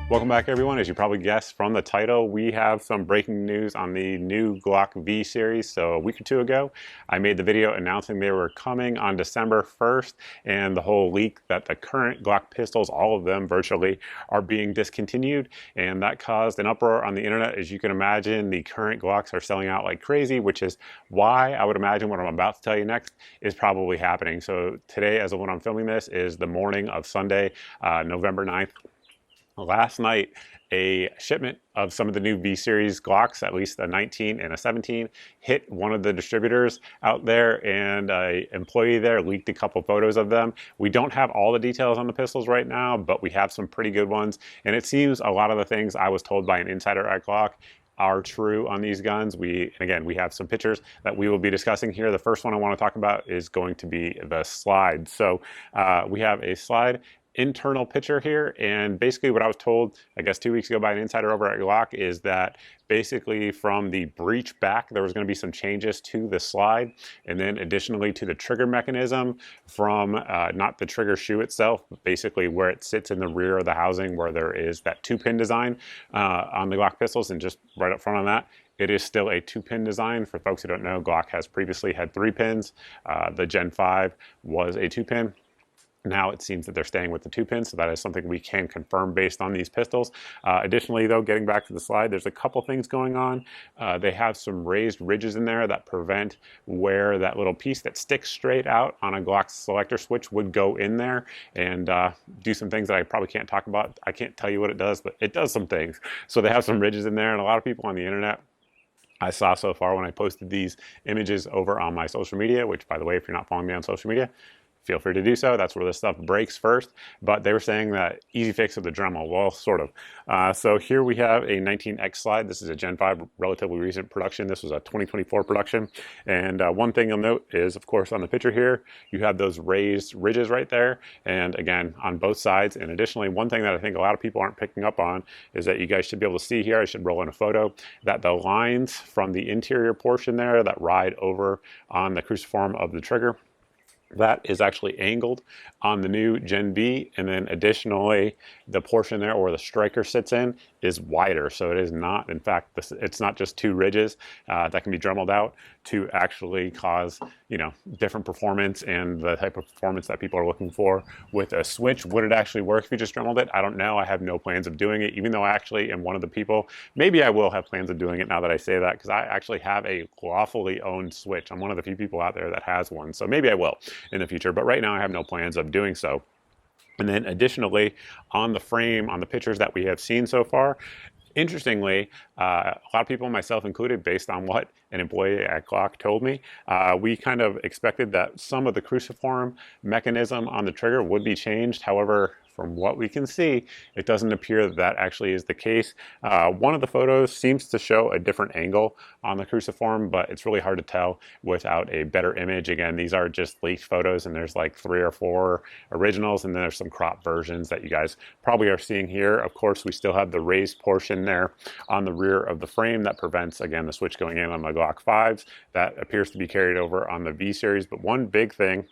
Welcome back, everyone. As you probably guessed from the title, we have some breaking news on the new Glock V series. So a week or two ago, I made the video announcing they were coming on December 1st, and the whole leak that the current Glock pistols, all of them virtually, are being discontinued. And that caused an uproar on the internet. As you can imagine, the current Glocks are selling out like crazy, which is why I would imagine what I'm about to tell you next is probably happening. So today, as of when I'm filming this, is the morning of Sunday, November 9th. Last night, a shipment of some of the new V-Series Glocks, at least a 19 and a 17, hit one of the distributors out there, and an employee there leaked a couple photos of them. We don't have all the details on the pistols right now, but we have some pretty good ones, and it seems a lot of the things I was told by an insider at Glock are true on these guns. We have some pictures that we will be discussing here. The first one I want to talk about is going to be the slide. So we have a slide internal picture here, and basically what I was told, I guess 2 weeks ago by an insider over at Glock, is that basically from the breech back there was going to be some changes to the slide, and then additionally to the trigger mechanism from not the trigger shoe itself, but basically where it sits in the rear of the housing, where there is that 2-pin design on the Glock pistols. And just right up front on that, it is still a 2-pin design. For folks who don't know, Glock has previously had 3 pins. The Gen 5 was a 2-pin. Now it seems that they're staying with the 2-pin, so that is something we can confirm based on these pistols. Additionally, though, getting back to the slide, there's a couple things going on. They have some raised ridges in there that prevent where that little piece that sticks straight out on a Glock selector switch would go in there and do some things that I probably can't talk about. I can't tell you what it does, but it does some things. So they have some ridges in there, and a lot of people on the internet I saw so far when I posted these images over on my social media, which, by the way, if you're not following me on social media, feel free to do so. That's where this stuff breaks first. But they were saying that easy fix of the Dremel. Well, sort of. So here we have a 19X slide. This is a Gen 5, relatively recent production. This was a 2024 production. And one thing you'll note is, of course, on the picture here, you have those raised ridges right there. And again, on both sides. And additionally, one thing that I think a lot of people aren't picking up on is that you guys should be able to see here, I should roll in a photo, that the lines from the interior portion there that ride over on the cruciform of the trigger, that is actually angled on the new Gen V, and then additionally the portion there where the striker sits in is wider. So it is not, in fact, it's not just 2 ridges that can be dremeled out to actually cause, different performance and the type of performance that people are looking for with a switch. Would it actually work if you just dremeled it? I don't know. I have no plans of doing it, even though I actually am one of the people. Maybe I will have plans of doing it now that I say that, because I actually have a lawfully owned switch. I'm one of the few people out there that has one, so maybe I will in the future, but right now I have no plans of doing so. And then additionally, on the frame, on the pictures that we have seen so far, interestingly, a lot of people, myself included, based on what an employee at Glock told me, we kind of expected that some of the cruciform mechanism on the trigger would be changed. However, from what we can see, it doesn't appear that that actually is the case. One of the photos seems to show a different angle on the cruciform, but it's really hard to tell without a better image. Again, these are just leaked photos, and there's like 3 or 4 originals, and then there's some crop versions that you guys probably are seeing here. Of course, we still have the raised portion there on the rear of the frame that prevents, again, the switch going in on the Glock 5s. That appears to be carried over on the V series, but one big thing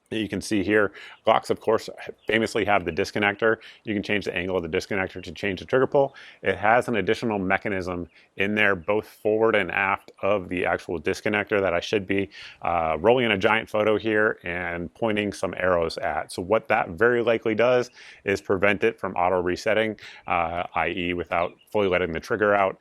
that you can see here, Glocks, of course, famously have the disconnector. You can change the angle of the disconnector to change the trigger pull. It has an additional mechanism in there, both forward and aft of the actual disconnector, that I should be rolling in a giant photo here and pointing some arrows at. So what that very likely does is prevent it from auto resetting, i.e. without fully letting the trigger out.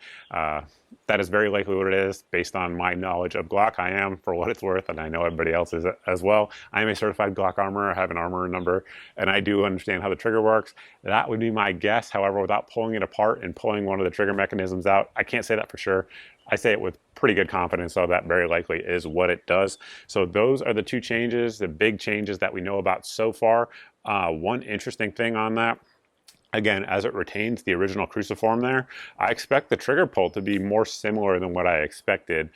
That is very likely what it is based on my knowledge of Glock. I am, for what it's worth, and I know everybody else is as well, I am a certified Glock armorer. I have an armorer number, and I do understand how the trigger works. That would be my guess. However, without pulling it apart and pulling one of the trigger mechanisms out, I can't say that for sure. I say it with pretty good confidence, so that very likely is what it does. So those are the 2 changes, the big changes that we know about so far. One interesting thing on that, again, as it retains the original cruciform there, I expect the trigger pull to be more similar than what I expected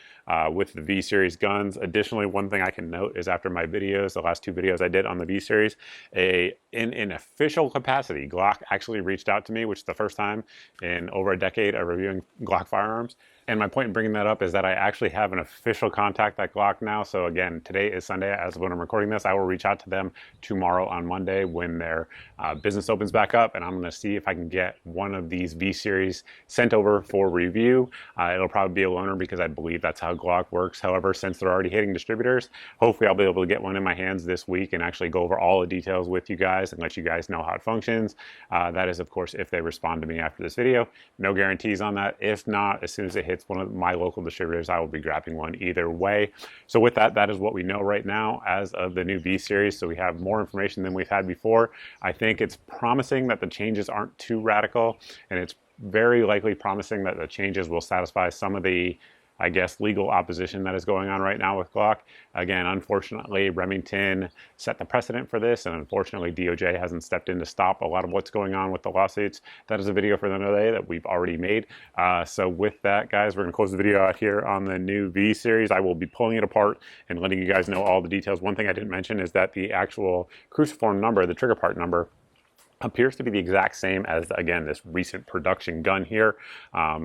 with the V-Series guns. Additionally, one thing I can note is after my videos, the last 2 videos I did on the V-Series, in an official capacity, Glock actually reached out to me, which is the first time in over a decade of reviewing Glock firearms, And my point in bringing that up is that I actually have an official contact at Glock now. So again, today is Sunday as of when I'm recording this. I will reach out to them tomorrow on Monday when their business opens back up, and I'm going to see if I can get one of these V series sent over for review. It'll probably be a loaner because I believe that's how Glock works. However, since they're already hitting distributors, hopefully I'll be able to get one in my hands this week and actually go over all the details with you guys and let you guys know how it functions. That is, of course, if they respond to me after this video. No guarantees on that. If not, as soon as it hits one of my local distributors, I will be grabbing one either way. So with that, that is what we know right now as of the new V series. So we have more information than we've had before. I think it's promising that the changes aren't too radical, and it's very likely promising that the changes will satisfy some of the, I guess, legal opposition that is going on right now with Glock. Again, unfortunately, Remington set the precedent for this, and unfortunately, DOJ hasn't stepped in to stop a lot of what's going on with the lawsuits. That is a video for another day that we've already made. So with that, guys, we're going to close the video out here on the new V series. I will be pulling it apart and letting you guys know all the details. One thing I didn't mention is that the actual cruciform number, the trigger part number, appears to be the exact same as, again, this recent production gun here.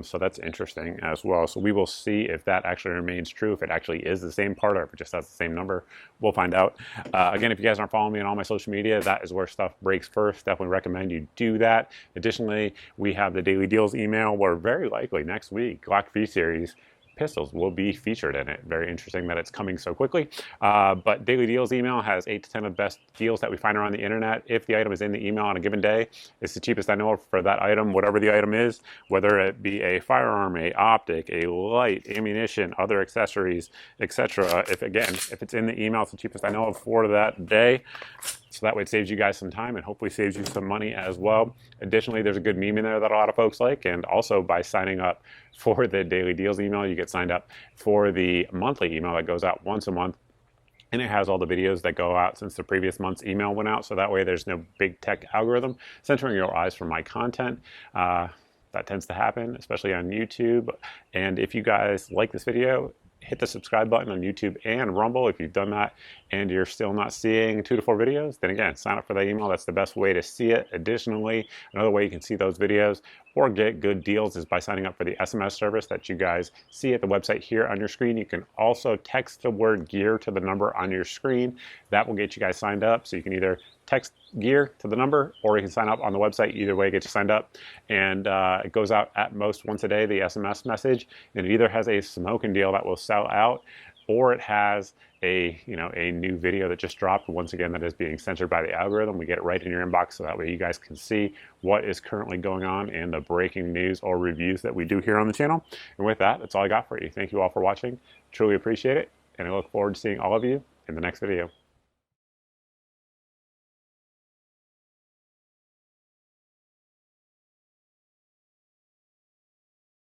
So that's interesting as well. So we will see if that actually remains true, if it actually is the same part or if it just has the same number. We'll find out. Again, if you guys aren't following me on all my social media, that is where stuff breaks first. Definitely recommend you do that. Additionally, we have the Daily Deals email where very likely next week, Glock V series pistols will be featured in it. Very interesting that it's coming so quickly. But Daily Deals email has 8 to 10 of the best deals that we find around the internet. If the item is in the email on a given day, it's the cheapest I know of for that item, whatever the item is, whether it be a firearm, a optic, a light, ammunition, other accessories, etc. If it's in the email, it's the cheapest I know of for that day. So that way it saves you guys some time and hopefully saves you some money as well. Additionally, there's a good meme in there that a lot of folks like. And also by signing up for the Daily Deals email, you get signed up for the monthly email that goes out once a month. And it has all the videos that go out since the previous month's email went out. So that way there's no big tech algorithm censoring your eyes from my content. That tends to happen, especially on YouTube. And if you guys like this video, hit the subscribe button on YouTube and Rumble. If you've done that and you're still not seeing 2 to 4 videos, then again, sign up for that email. That's the best way to see it. Additionally, another way you can see those videos or get good deals is by signing up for the SMS service that you guys see at the website here on your screen. You can also text the word gear to the number on your screen. That will get you guys signed up. So you can either text gear to the number or you can sign up on the website. Either way, get you signed up. And it goes out at most once a day, the SMS message. And it either has a smoking deal that will sell out, or it has a new video that just dropped, once again, that is being censored by the algorithm. We get it right in your inbox so that way you guys can see what is currently going on and the breaking news or reviews that we do here on the channel. And with that, that's all I got for you. Thank you all for watching. Truly appreciate it. And I look forward to seeing all of you in the next video.